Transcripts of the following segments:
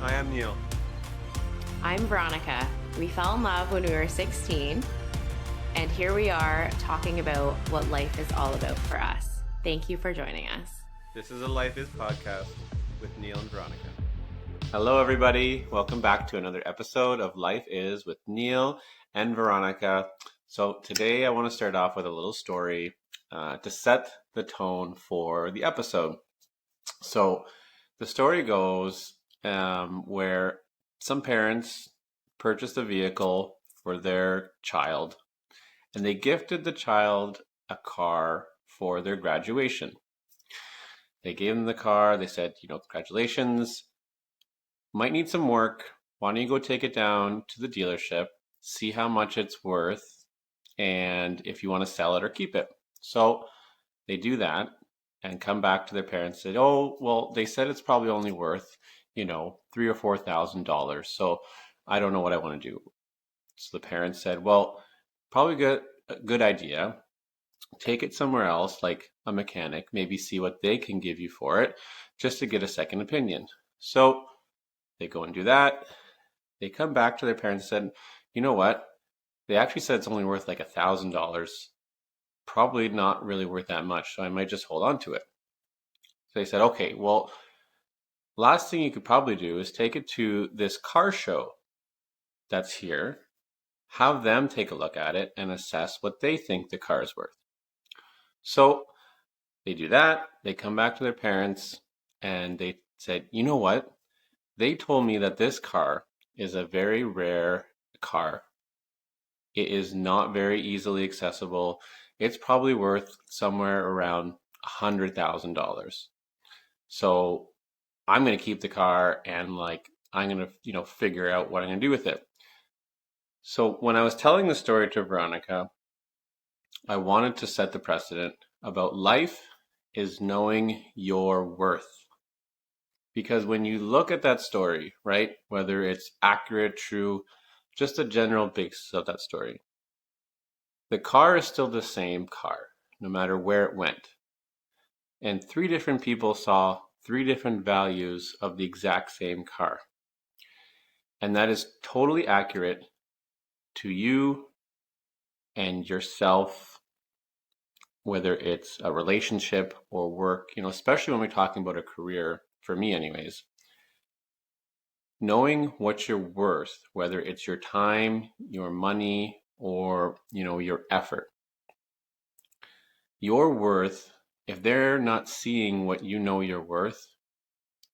I am Neil. I'm Veronica. We fell in love when we were 16, and here we are talking about what life is all about for us. Thank you for joining us. This is a Life Is podcast with Neil and Veronica. Hello, everybody. Welcome back to another episode of Life Is with Neil and Veronica. So today I want to start off with a little story to set the tone for the episode. So the story goes where some parents purchased a vehicle for their child, and they gifted the child a car for their graduation. They gave them the car. They said, congratulations. Might need some work. Why don't you go take it down to the dealership, see how much it's worth, and if you want to sell it or keep it. So they do that and come back to their parents and say, oh, well, they said it's probably only worth, $3,000 or $4,000. So I don't know what I want to do. So the parents said, well, probably a good idea. Take it somewhere else, like a mechanic, maybe see what they can give you for it, just to get a second opinion. So they go and do that. They come back to their parents and said, you know what? They actually said it's only worth like $1,000. Probably not really worth that much, so I might just hold on to it. So they said, okay, well, last thing you could probably do is take it to this car show that's here, have them take a look at it and assess what they think the car is worth. So they do that. They come back to their parents and they said, you know what? They told me that this car is a very rare car. It is not very easily accessible. It's probably worth somewhere around $100,000. So I'm going to keep the car and I'm going to, figure out what I'm going to do with it. So when I was telling the story to Veronica, I wanted to set the precedent about life is knowing your worth. Because when you look at that story, right, whether it's accurate, true, just a general basis of that story, the car is still the same car, no matter where it went. And 3 different people saw 3 different values of the exact same car. And that is totally accurate to you and yourself, whether it's a relationship or work, especially when we're talking about a career, for me anyways. Knowing what you're worth, whether it's your time, your money, or, your effort. Your worth, if they're not seeing what you know you're worth,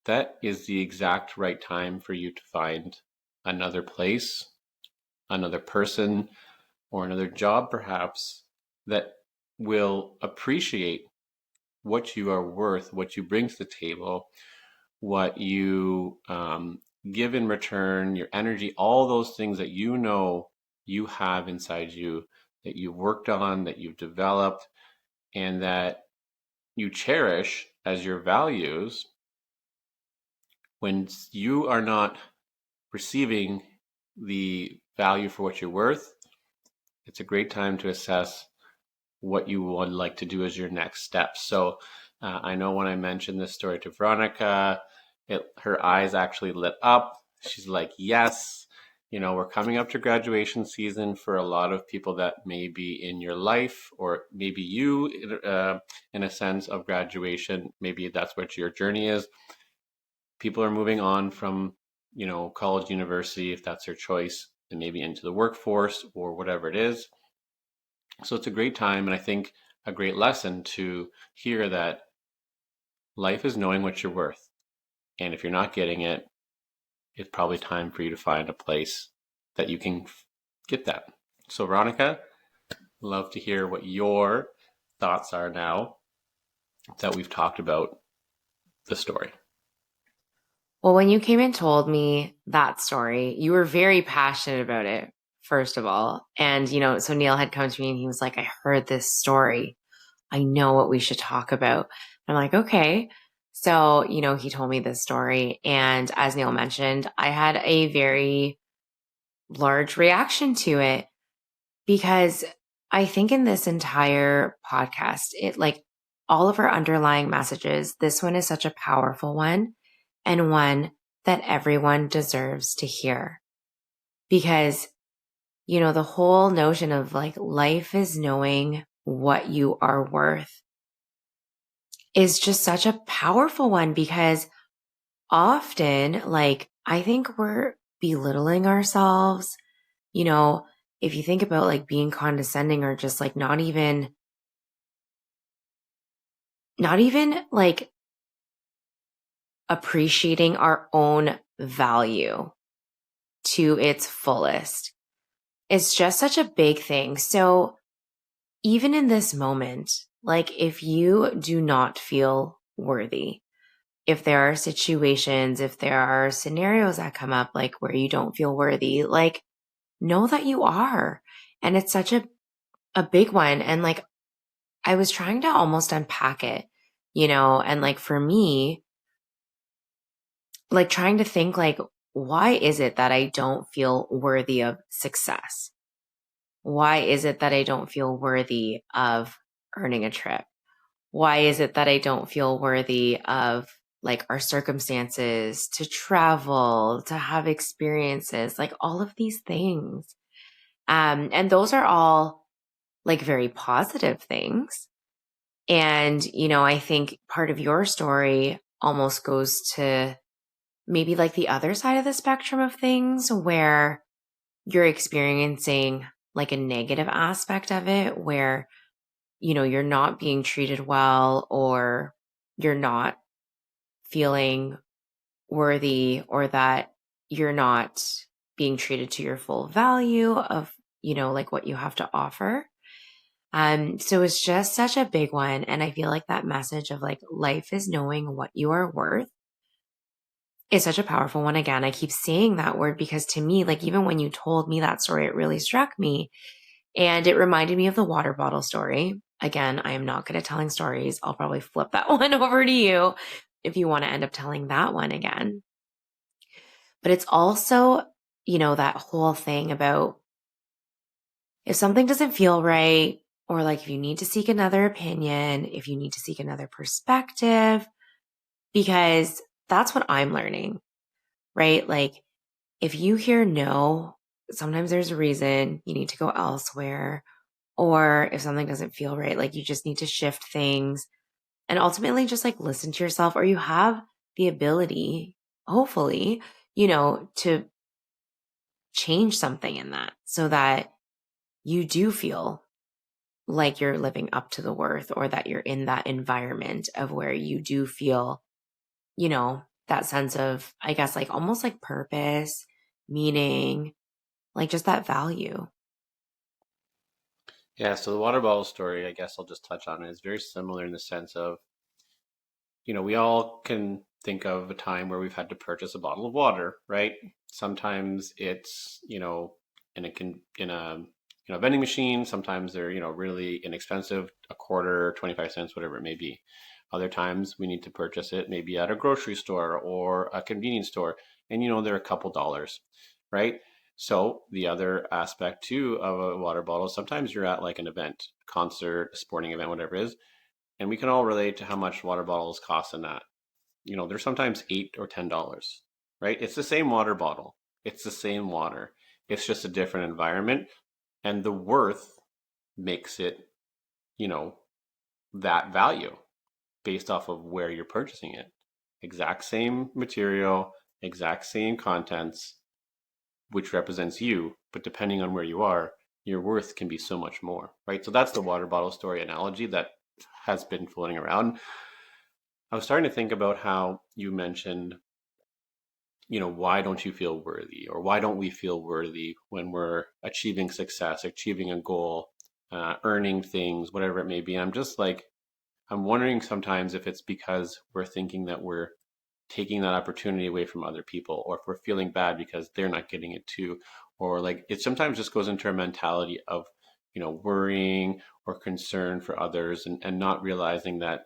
that is the exact right time for you to find another place, another person, or another job perhaps that will appreciate what you are worth, what you bring to the table, what you give in return, your energy, all those things that you know you have inside you, that you've worked on, that you've developed, and that you cherish as your values. When you are not receiving the value for what you're worth, it's a great time to assess what you would like to do as your next step. So I know when I mentioned this story to Veronica, her eyes actually lit up. She's like, yes, we're coming up to graduation season for a lot of people that may be in your life, or maybe you in a sense of graduation. Maybe that's what your journey is. People are moving on from, college, university, if that's their choice, and maybe into the workforce or whatever it is. So it's a great time, and I think a great lesson to hear that life is knowing what you're worth. And if you're not getting it, it's probably time for you to find a place that you can get that. So Veronica, love to hear what your thoughts are now that we've talked about the story. Well, when you came and told me that story, you were very passionate about it, first of all. And, so Neil had come to me and he was like, I heard this story. I know what we should talk about. I'm like, okay. So, he told me this story. And as Neil mentioned, I had a very large reaction to it because I think in this entire podcast, all of our underlying messages, this one is such a powerful one and one that everyone deserves to hear. Because, the whole notion of like life is knowing what you are worth is just such a powerful one, because often, like, I think we're belittling ourselves. If you think about like being condescending, or just like not even like appreciating our own value to its fullest, it's just such a big thing. So even in this moment, like if you do not feel worthy, if there are situations, if there are scenarios that come up like where you don't feel worthy, like know that you are. And it's such a big one. And like I was trying to almost unpack it, and like for me, like trying to think like, why is it that I don't feel worthy of success? Why is it that I don't feel worthy of earning a trip? Why is it that I don't feel worthy of like our circumstances to travel, to have experiences, like all of these things? And those are all like very positive things. And, I think part of your story almost goes to maybe like the other side of the spectrum of things, where you're experiencing like a negative aspect of it, where, you're not being treated well, or you're not feeling worthy, or that you're not being treated to your full value of, like what you have to offer. So it's just such a big one. And I feel like that message of like life is knowing what you are worth is such a powerful one. Again, I keep saying that word because to me, like even when you told me that story, it really struck me. And it reminded me of the water bottle story. Again, I am not good at telling stories. I'll probably flip that one over to you if you want to end up telling that one again. But it's also, that whole thing about if something doesn't feel right, or like if you need to seek another opinion, if you need to seek another perspective, because that's what I'm learning, right? Like if you hear no, sometimes there's a reason you need to go elsewhere. Or if something doesn't feel right, like you just need to shift things and ultimately just like listen to yourself, or you have the ability, hopefully, to change something in that so that you do feel like you're living up to the worth, or that you're in that environment of where you do feel, that sense of, I guess, like almost like purpose, meaning, like just that value. Yeah, so the water bottle story, I guess I'll just touch on it, is very similar in the sense of, we all can think of a time where we've had to purchase a bottle of water, right? Sometimes it's, in a vending machine. Sometimes they're, really inexpensive, a quarter, 25 cents, whatever it may be. Other times we need to purchase it maybe at a grocery store or a convenience store, and they're a couple dollars, right? So the other aspect too of a water bottle, sometimes you're at like an event, concert, sporting event, whatever it is, and we can all relate to how much water bottles cost in that. They're sometimes $8 or $10, right? It's the same water bottle. It's the same water. It's just a different environment. And the worth makes it, you know, that value based off of where you're purchasing it. Exact same material, exact same contents, which represents you, but depending on where you are, your worth can be so much more, right? So that's the water bottle story analogy that has been floating around. I was starting to think about how you mentioned, why don't you feel worthy, or why don't we feel worthy when we're achieving success, achieving a goal, earning things, whatever it may be. I'm just like, I'm wondering sometimes if it's because we're thinking that we're taking that opportunity away from other people, or if we're feeling bad because they're not getting it too, or like it sometimes just goes into a mentality of, worrying or concern for others, and not realizing that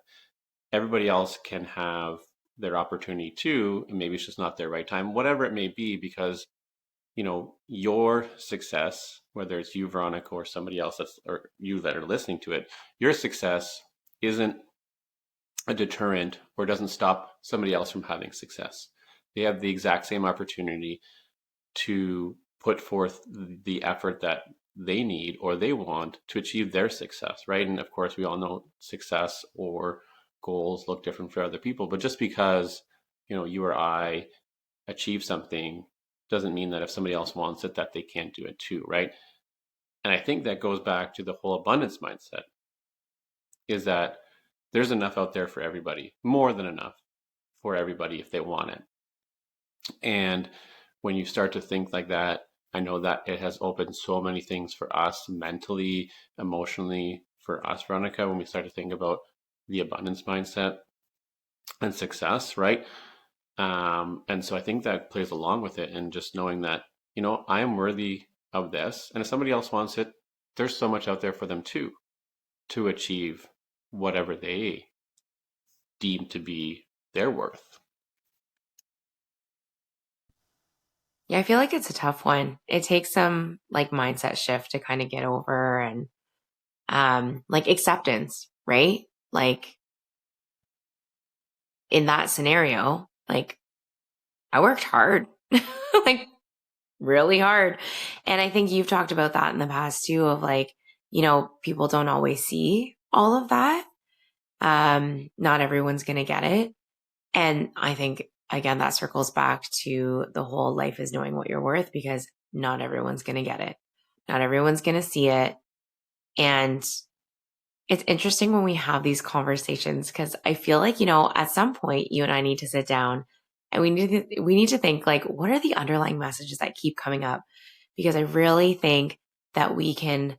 everybody else can have their opportunity too, and maybe it's just not their right time, whatever it may be, because your success, whether it's you, Veronica, or somebody else or you that are listening to it, your success isn't a deterrent or doesn't stop somebody else from having success. they have the exact same opportunity to put forth the effort that they need or they want to achieve their success, right? And of course, we all know success or goals look different for other people, but just because, you or I achieve something doesn't mean that if somebody else wants it, that they can't do it too, right? And I think that goes back to the whole abundance mindset, is that there's enough out there for everybody, more than enough for everybody if they want it. And when you start to think like that, I know that it has opened so many things for us mentally, emotionally, for us, Veronica, when we start to think about the abundance mindset and success, right? And so I think that plays along with it, and just knowing that, I am worthy of this. And if somebody else wants it, there's so much out there for them too, to achieve whatever they deem to be their worth. Yeah, I feel like it's a tough one. It takes some like mindset shift to kind of get over, and like acceptance, right? Like in that scenario, like I worked hard, like really hard. And I think you've talked about that in the past too, of like, people don't always see all of that. Not everyone's going to get it. And I think, again, that circles back to the whole life is knowing what you're worth, because not everyone's going to get it. Not everyone's going to see it. And it's interesting when we have these conversations, because I feel like, at some point you and I need to sit down and we need to think like, what are the underlying messages that keep coming up? Because I really think that we can,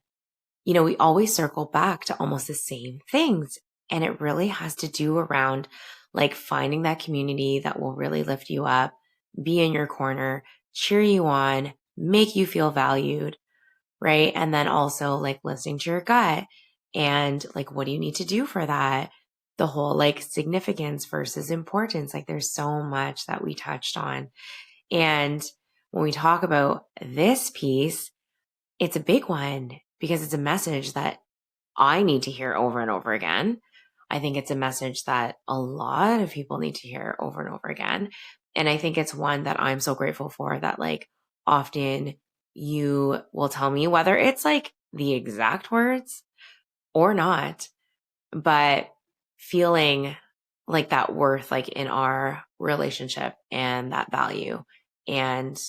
we always circle back to almost the same things. And it really has to do around like finding that community that will really lift you up, be in your corner, cheer you on, make you feel valued, right? And then also like listening to your gut and like, what do you need to do for that? The whole like significance versus importance. Like there's so much that we touched on. And when we talk about this piece, it's a big one because it's a message that I need to hear over and over again. I think it's a message that a lot of people need to hear over and over again. And I think it's one that I'm so grateful for, that like often you will tell me whether it's like the exact words or not, but feeling like that worth, like in our relationship and that value and,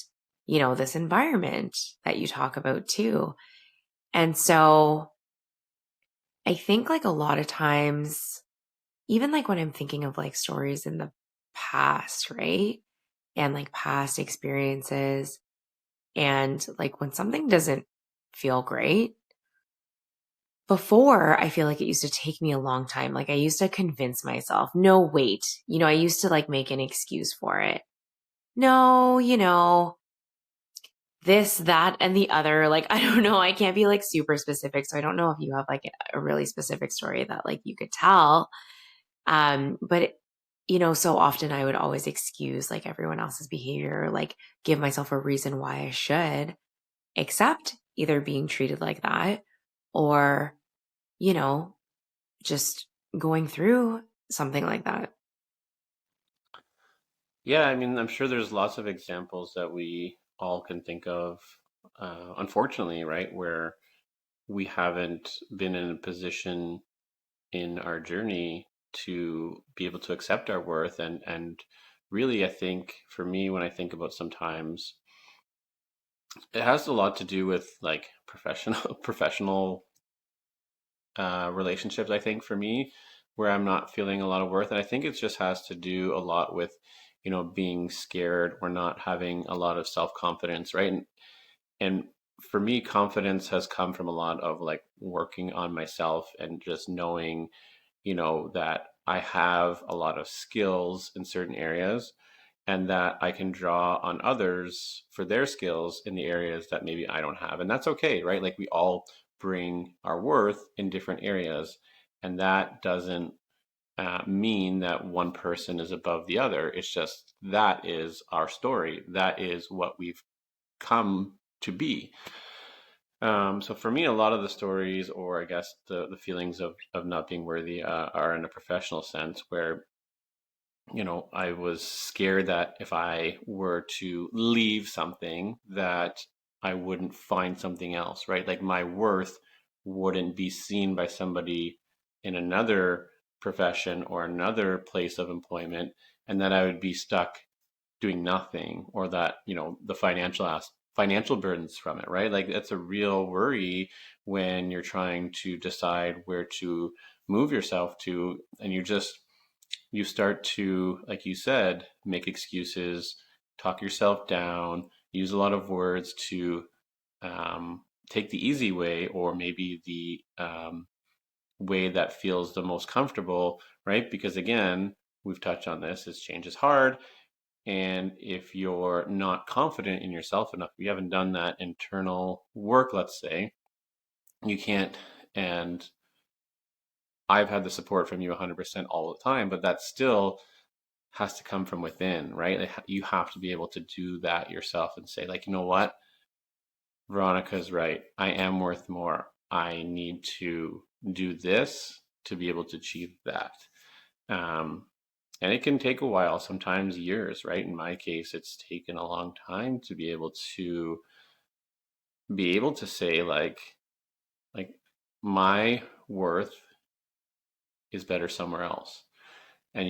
this environment that you talk about too. And so I think like a lot of times, even like when I'm thinking of like stories in the past, right? And like past experiences, and like when something doesn't feel great, before I feel like it used to take me a long time. Like I used to convince myself, no, wait, I used to like make an excuse for it. No, this, that, and the other. Like, I don't know. I can't be like super specific. So I don't know if you have like a really specific story that like you could tell. But so often I would always excuse like everyone else's behavior, like give myself a reason why I should accept either being treated like that or, just going through something like that. Yeah, I mean, I'm sure there's lots of examples that we all can think of, unfortunately, right, where we haven't been in a position in our journey to be able to accept our worth. And really, I think for me, when I think about sometimes, it has a lot to do with like professional relationships, I think, for me, where I'm not feeling a lot of worth. And I think it just has to do a lot with, being scared or not having a lot of self-confidence, right? And for me, confidence has come from a lot of like working on myself and just knowing, that I have a lot of skills in certain areas and that I can draw on others for their skills in the areas that maybe I don't have. And that's okay, right? Like we all bring our worth in different areas. And that doesn't mean that one person is above the other. It's just that is our story. That is what we've come to be. So for me, a lot of the stories, or I guess the feelings of not being worthy, are in a professional sense, where I was scared that if I were to leave something, that I wouldn't find something else, right? Like my worth wouldn't be seen by somebody in another profession or another place of employment, and that I would be stuck doing nothing, or that, the financial burdens from it, right? Like that's a real worry when you're trying to decide where to move yourself to, and you start to, like you said, make excuses, talk yourself down, use a lot of words to take the easy way, or maybe the way that feels the most comfortable, right? Because again, we've touched on this, is change is hard. And if you're not confident in yourself enough, you haven't done that internal work, let's say, you can't. And I've had the support from you 100% all the time, but that still has to come from within, right? Like, you have to be able to do that yourself and say, like, you know what? Veronica's right. I am worth more. I need to do this to be able to achieve that. Um, and it can take a while, sometimes years, right? In my case, it's taken a long time to be able to say, like my worth is better somewhere else. And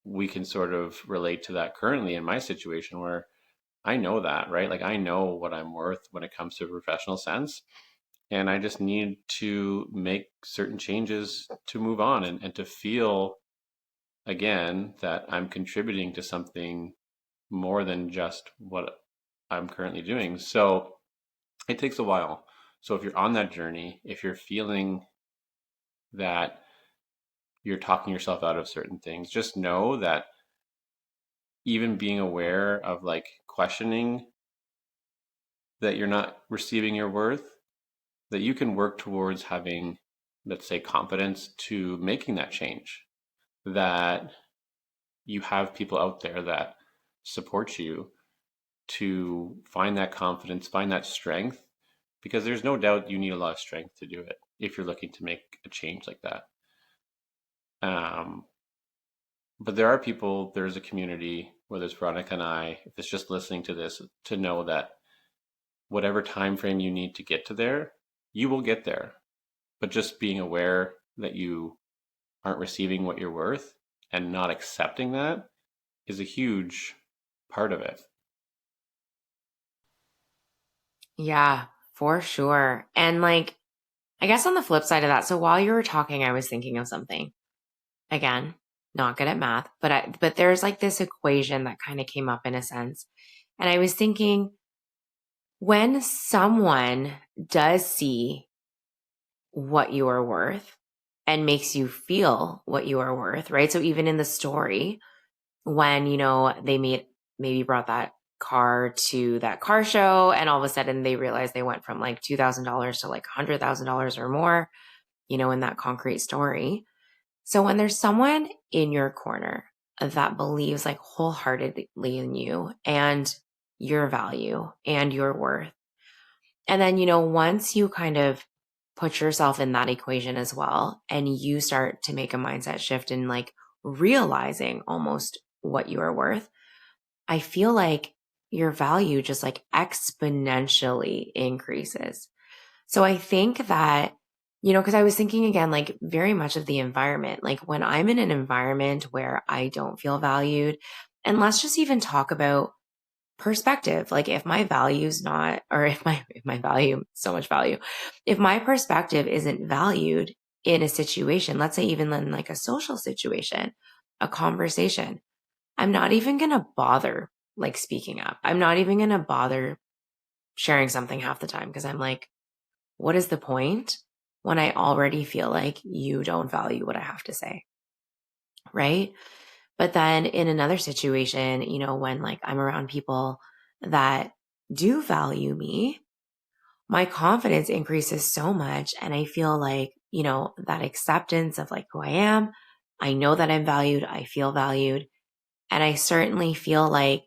we can sort of relate to that currently in my situation, where I know that, right? Like I know what I'm worth when it comes to a professional sense. And I just need to make certain changes to move on, and to feel again that I'm contributing to something more than just what I'm currently doing. So it takes a while. So if you're on that journey, if you're feeling that you're talking yourself out of certain things, just know that even being aware of, like, questioning that you're not receiving your worth, that you can work towards having, let's say, confidence to making that change, that you have people out there that support you to find that confidence, find that strength, because there's no doubt you need a lot of strength to do it if you're looking to make a change like that. But there's a community, whether it's Veronica and I, if it's just listening to this, to know that whatever time frame you need to get to there, you will get there. But just being aware that you aren't receiving what you're worth and not accepting that is a huge part of it. Yeah, for sure. And like, I guess on the flip side of that, so while you were talking, I was thinking of something. Again, not good at math, but there's like this equation that kind of came up in a sense. And I was thinking, when someone does see what you are worth and makes you feel what you are worth, right? So even in the story, when, they maybe brought that car to that car show, and all of a sudden they realized they went from like $2,000 to like $100,000 or more, in that concrete story. So when there's someone in your corner that believes like wholeheartedly in you and your value and your worth, and then, once you kind of put yourself in that equation as well, and you start to make a mindset shift in like realizing almost what you are worth, I feel like your value just like exponentially increases. So I think that, because I was thinking again, like very much of the environment, like when I'm in an environment where I don't feel valued, and let's just even talk about perspective. Like if my value's not, or if my value, so much value, if my perspective isn't valued in a situation, let's say even in like a social situation, a conversation, I'm not even going to bother like speaking up. I'm not even going to bother sharing something half the time, because I'm like, what is the point when I already feel like you don't value what I have to say? Right. But then in another situation, when like I'm around people that do value me, my confidence increases so much. And I feel like, that acceptance of like who I am. I know that I'm valued. I feel valued. And I certainly feel like,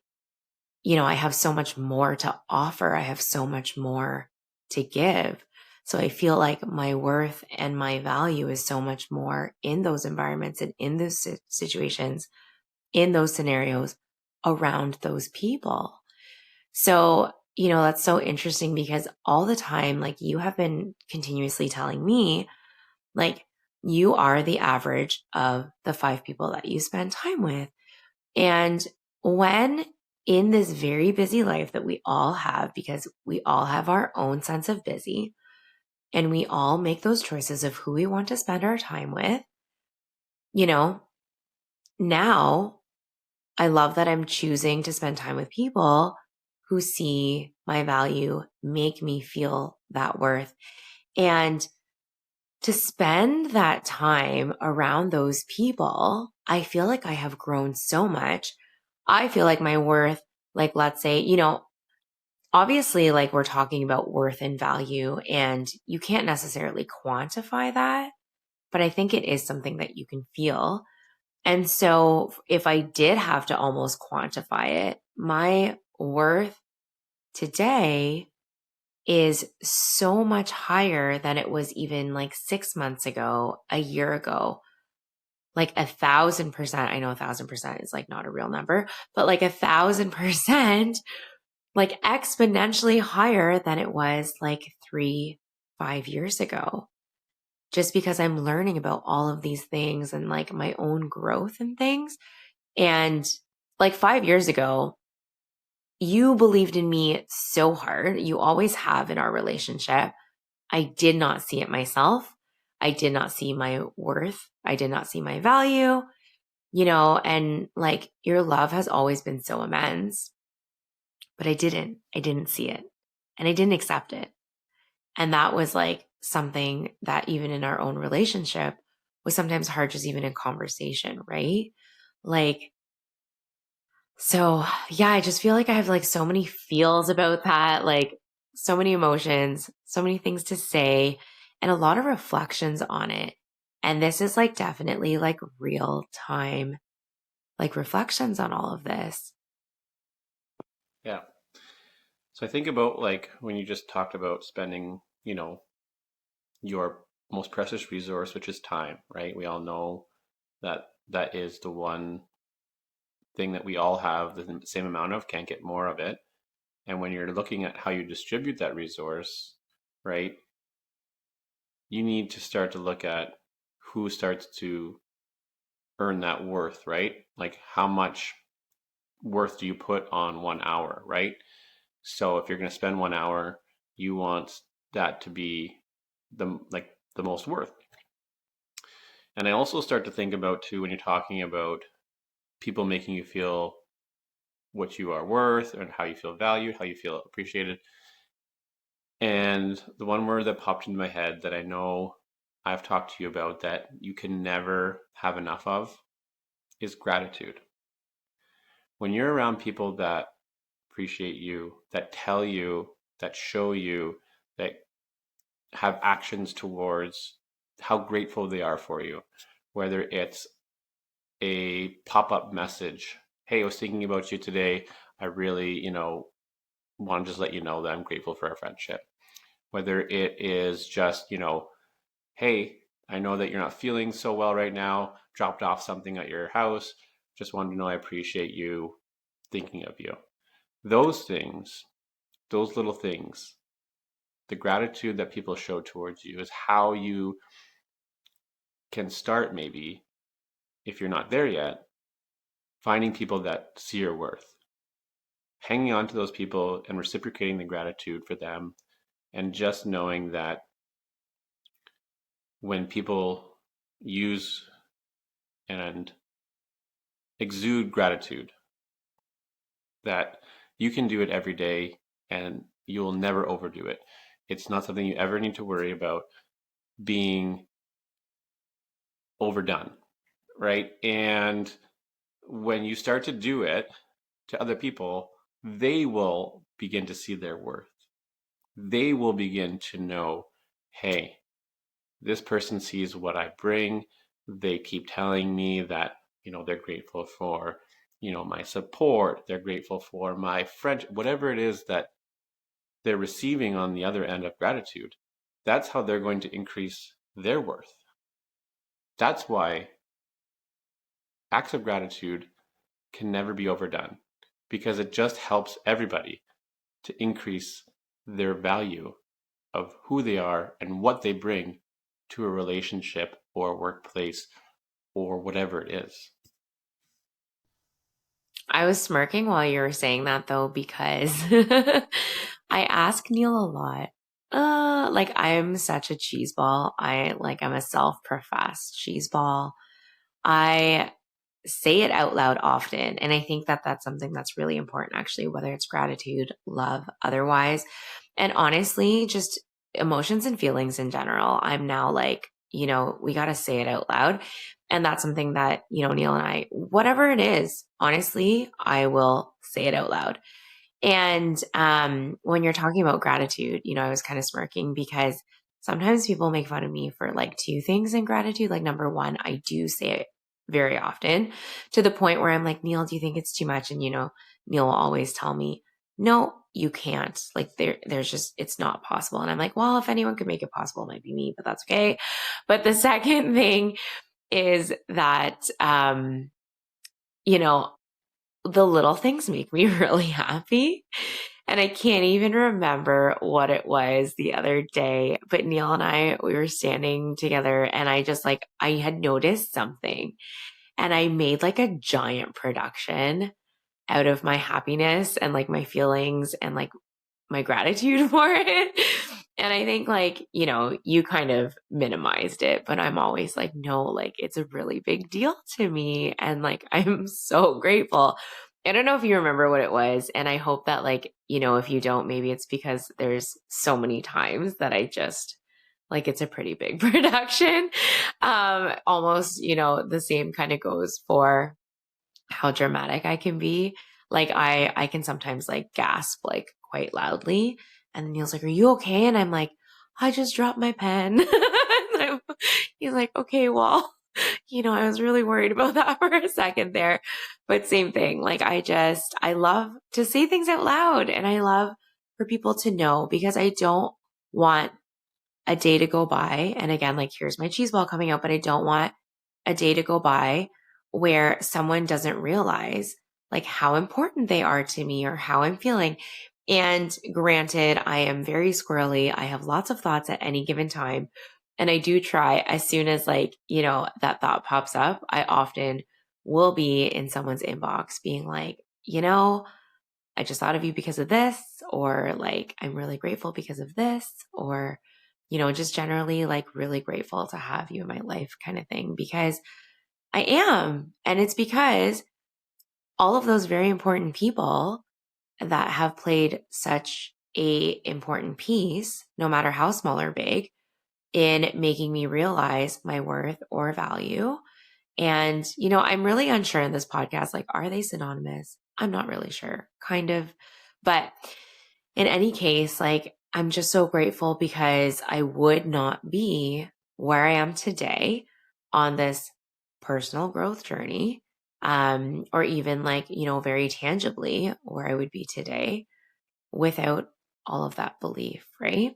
I have so much more to offer. I have so much more to give. So I feel like my worth and my value is so much more in those environments and in those situations in those scenarios around those people. So, that's so interesting because all the time, like you have been continuously telling me, like you are the average of the 5 people that you spend time with. And when in this very busy life that we all have, because we all have our own sense of busy and we all make those choices of who we want to spend our time with, now I love that I'm choosing to spend time with people who see my value, make me feel that worth. And to spend that time around those people, I feel like I have grown so much. I feel like my worth, like, let's say, obviously, like we're talking about worth and value, and you can't necessarily quantify that, but I think it is something that you can feel. And so if I did have to almost quantify it, my worth today is so much higher than it was even like 6 months ago, a year ago, like 1,000%. I know 1,000% is like not a real number, but like 1,000%, like exponentially higher than it was like 3-5 years ago. Just because I'm learning about all of these things and like my own growth and things. And like 5 years ago, you believed in me so hard. You always have in our relationship. I did not see it myself. I did not see my worth. I did not see my value, and like your love has always been so immense, but I didn't see it and I didn't accept it. And that was like something that even in our own relationship was sometimes hard, just even in conversation, right? Like, so yeah, I just feel like I have like so many feels about that, like so many emotions, so many things to say, and a lot of reflections on it. And this is like definitely like real time, like reflections on all of this. Yeah. So I think about like when you just talked about spending, your most precious resource, which is time, right? We all know that that is the one thing that we all have the same amount of, can't get more of it. And when you're looking at how you distribute that resource, right, you need to start to look at who starts to earn that worth, right? Like how much worth do you put on 1 hour, right? So if you're going to spend 1 hour, you want that to be the most worth. And I also start to think about too when you're talking about people making you feel what you are worth and how you feel valued, how you feel appreciated. And the one word that popped into my head that I know I've talked to you about that you can never have enough of is gratitude. When you're around people that appreciate you, that tell you, that show you, that have actions towards how grateful they are for you, whether it's a pop-up message, hey, I was thinking about you today, I really want to just let you know that I'm grateful for our friendship. Whether it is just hey, I know that you're not feeling so well right now, dropped off something at your house, just wanted to know I appreciate you, thinking of you. Those things, those little things, the gratitude that people show towards you is how you can start, maybe if you're not there yet, finding people that see your worth, hanging on to those people and reciprocating the gratitude for them, and just knowing that when people use and exude gratitude, that you can do it every day and you'll never overdo it. It's not something you ever need to worry about being overdone, right? And when you start to do it to other people, they will begin to see their worth. They will begin to know, hey, this person sees what I bring. They keep telling me that, they're grateful for, my support. They're grateful for my friendship, whatever it is that they're receiving on the other end of gratitude. That's how they're going to increase their worth. That's why acts of gratitude can never be overdone because it just helps everybody to increase their value of who they are and what they bring to a relationship or a workplace or whatever it is. I was smirking while you were saying that though, because I ask Neil a lot. Like I'm such a cheeseball. I'm a self-professed cheeseball. I say it out loud often. And I think that that's something that's really important, actually, whether it's gratitude, love, otherwise. And honestly, just emotions and feelings in general. I'm now like, we got to say it out loud. And that's something that, Neil and I, whatever it is, honestly, I will say it out loud. And when you're talking about gratitude, I was kind of smirking because sometimes people make fun of me for like two things in gratitude. Like, number one, I do say it very often to the point where I'm like, Neil, do you think it's too much? And, Neil will always tell me, no, you can't. Like, there's just, it's not possible. And I'm like, well, if anyone could make it possible, it might be me, but that's okay. But the second thing is that, the little things make me really happy. And I can't even remember what it was the other day, but Neil and I, we were standing together and I had noticed something and I made like a giant production out of my happiness and like my feelings and like my gratitude for it. And I think like, you kind of minimized it, but I'm always like, no, like it's a really big deal to me. And like, I'm so grateful. I don't know if you remember what it was. And I hope that like, if you don't, maybe it's because there's so many times that I just like, it's a pretty big production. Almost, the same kind of goes for how dramatic I can be. Like I can sometimes like gasp like quite loudly. And Neil's like, are you okay? And I'm like, I just dropped my pen. He's like, okay, well, I was really worried about that for a second there. But same thing. Like I love to say things out loud and I love for people to know because I don't want a day to go by. And again, like here's my cheese ball coming out, but I don't want a day to go by where someone doesn't realize like how important they are to me or how I'm feeling. And granted, I am very squirrely. I have lots of thoughts at any given time. And I do try as soon as like, that thought pops up, I often will be in someone's inbox being like, I just thought of you because of this, or like, I'm really grateful because of this, or, just generally like really grateful to have you in my life kind of thing, because I am. And it's because all of those very important people that have played such a important piece, no matter how small or big, in making me realize my worth or value. And, I'm really unsure in this podcast, like, are they synonymous? I'm not really sure, kind of. But in any case, like, I'm just so grateful because I would not be where I am today on this personal growth journey, or even like, very tangibly where I would be today without all of that belief, right?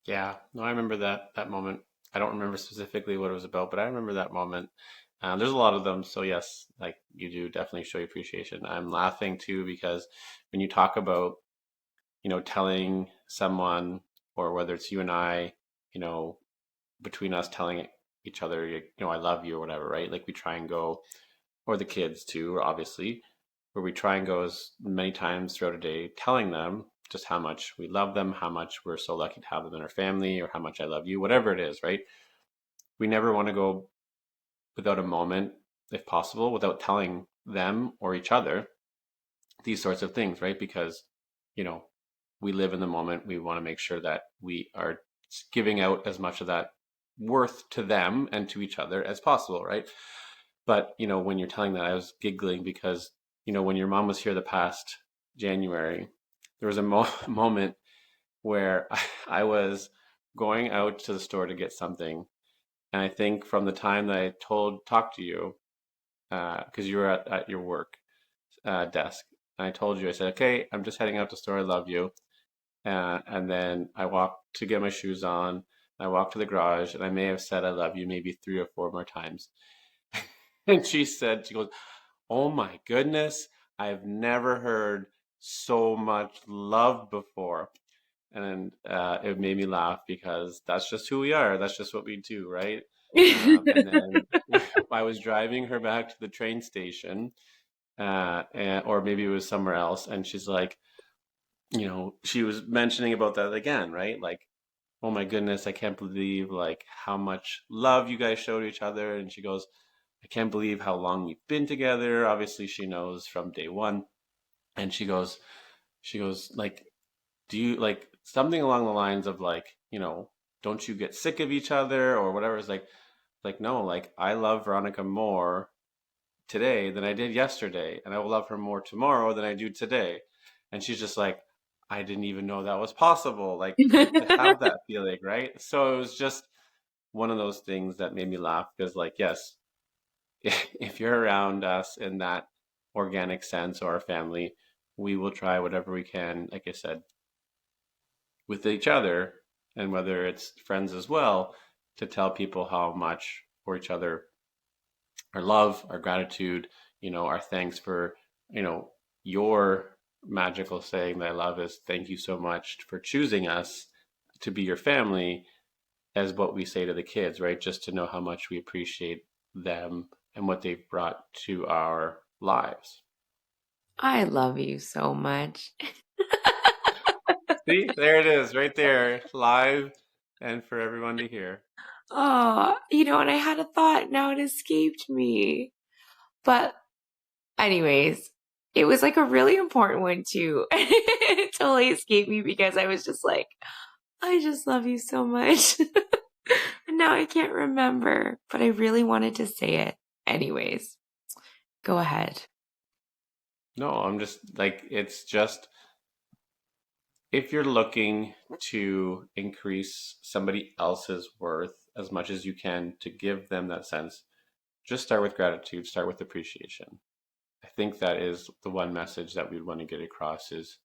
Yeah, no, I remember that moment. I don't remember specifically what it was about, but I remember that moment. There's a lot of them, so yes, like you do definitely show your appreciation. I'm laughing too because when you talk about, telling someone, or whether it's you and I, you know, between us telling each other, I love you or whatever, right? Like we try and go, or the kids too, obviously, where we try and go as many times throughout a day, telling them just how much we love them, how much we're so lucky to have them in our family, or how much I love you, whatever it is, right? We never want to go without a moment, if possible, without telling them or each other these sorts of things, right? Because, you know, we live in the moment. We want to make sure that we are giving out as much of that worth to them and to each other as possible, right? But, when you're telling that, I was giggling because, when your mom was here the past January, there was a moment where I was going out to the store to get something. And I think from the time that I talked to you, because you were at your work desk, and I told you, I said, okay, I'm just heading out to the store. I love you. And then I walked to get my shoes on. I walked to the garage, and I may have said I love you maybe 3 or 4 more times. And she goes, "Oh my goodness, I've never heard so much love before." And it made me laugh because that's just who we are. That's just what we do, right? And then I was driving her back to the train station, or maybe it was somewhere else, and she's like, she was mentioning about that again, right? Like, oh my goodness, I can't believe like how much love you guys showed each other. And she goes, I can't believe how long we've been together. Obviously, she knows from day one. And she goes like, do you like something along the lines of like, don't you get sick of each other or whatever? It's like no, like I love Veronica more today than I did yesterday, and I will love her more tomorrow than I do today. And she's just like, I didn't even know that was possible, like to have that feeling, right? So it was just one of those things that made me laugh because, like, yes, if you're around us in that organic sense or our family, we will try whatever we can, like I said, with each other, and whether it's friends as well, to tell people how much for each other, our love, our gratitude, our thanks for, your magical saying that I love is thank you so much for choosing us to be your family, as what we say to the kids, right? Just to know how much we appreciate them and what they've brought to our lives. I love you so much. See, there it is, right there, live and for everyone to hear. Oh, and I had a thought, now it escaped me. But anyways, it was like a really important one too. It totally escaped me because I was just like, I just love you so much. And now I can't remember, but I really wanted to say it. Anyways, go ahead. No, I'm just like, it's just, if you're looking to increase somebody else's worth as much as you can to give them that sense, just start with gratitude, start with appreciation. I think that is the one message that we'd want to get across is,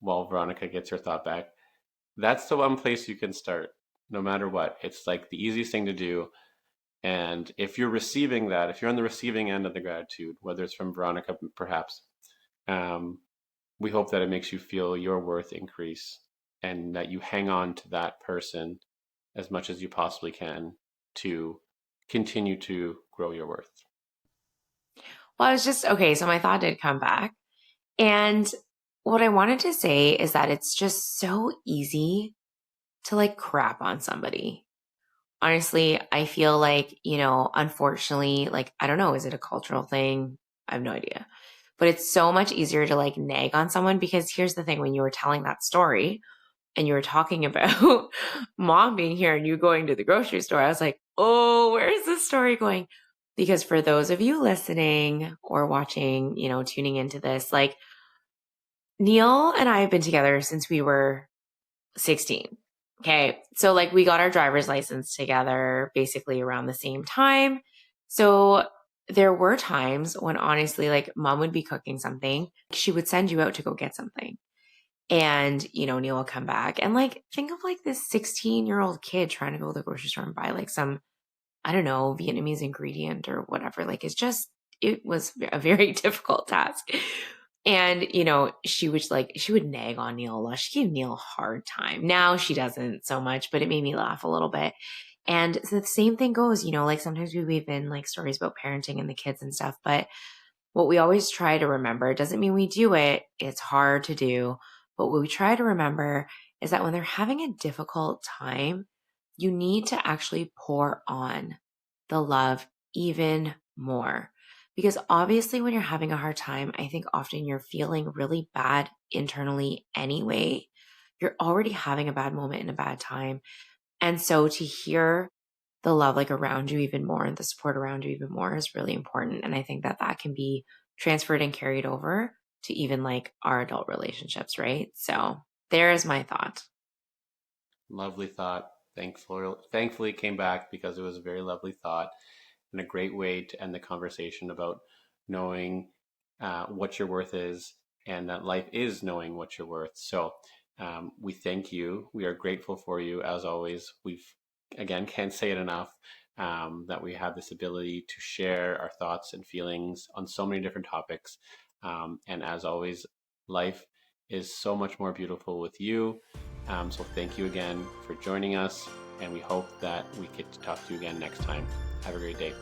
while Veronica gets her thought back, that's the one place you can start, no matter what. It's like the easiest thing to do. And if you're receiving that, if you're on the receiving end of the gratitude, whether it's from Veronica, perhaps, um, we hope that it makes you feel your worth increase and that you hang on to that person as much as you possibly can to continue to grow your worth. Well, I was just, okay, so my thought did come back. And what I wanted to say is that it's just so easy to like crap on somebody. Honestly, I feel like, unfortunately, like, I don't know, is it a cultural thing? I have no idea. But it's so much easier to like nag on someone because here's the thing, when you were telling that story and you were talking about mom being here and you going to the grocery store, I was like, oh, where is this story going? Because for those of you listening or watching, tuning into this, like Neil and I have been together since we were 16. Okay. So like we got our driver's license together basically around the same time. So there were times when honestly, like mom would be cooking something. She would send you out to go get something. And, Neil will come back and like, think of like this 16-year-old kid trying to go to the grocery store and buy like some, I don't know, Vietnamese ingredient or whatever. Like it was a very difficult task. And, she would nag on Neil a lot. She gave Neil a hard time. Now she doesn't so much, but it made me laugh a little bit. And so the same thing goes, like sometimes we weave in like stories about parenting and the kids and stuff. But what we always try to remember, it doesn't mean we do it. It's hard to do. But what we try to remember is that when they're having a difficult time, you need to actually pour on the love even more. Because obviously, when you're having a hard time, I think often you're feeling really bad internally anyway. You're already having a bad moment and a bad time. And so to hear the love like around you even more and the support around you even more is really important. And I think that that can be transferred and carried over to even like our adult relationships, right? So there is my thought. Lovely thought. Thankfully, it came back because it was a very lovely thought and a great way to end the conversation about knowing what your worth is, and that life is knowing what you're worth. So we thank you. We are grateful for you as always. We've, again, can't say it enough, that we have this ability to share our thoughts and feelings on so many different topics. And as always, life is so much more beautiful with you. So thank you again for joining us, and we hope that we get to talk to you again next time. Have a great day.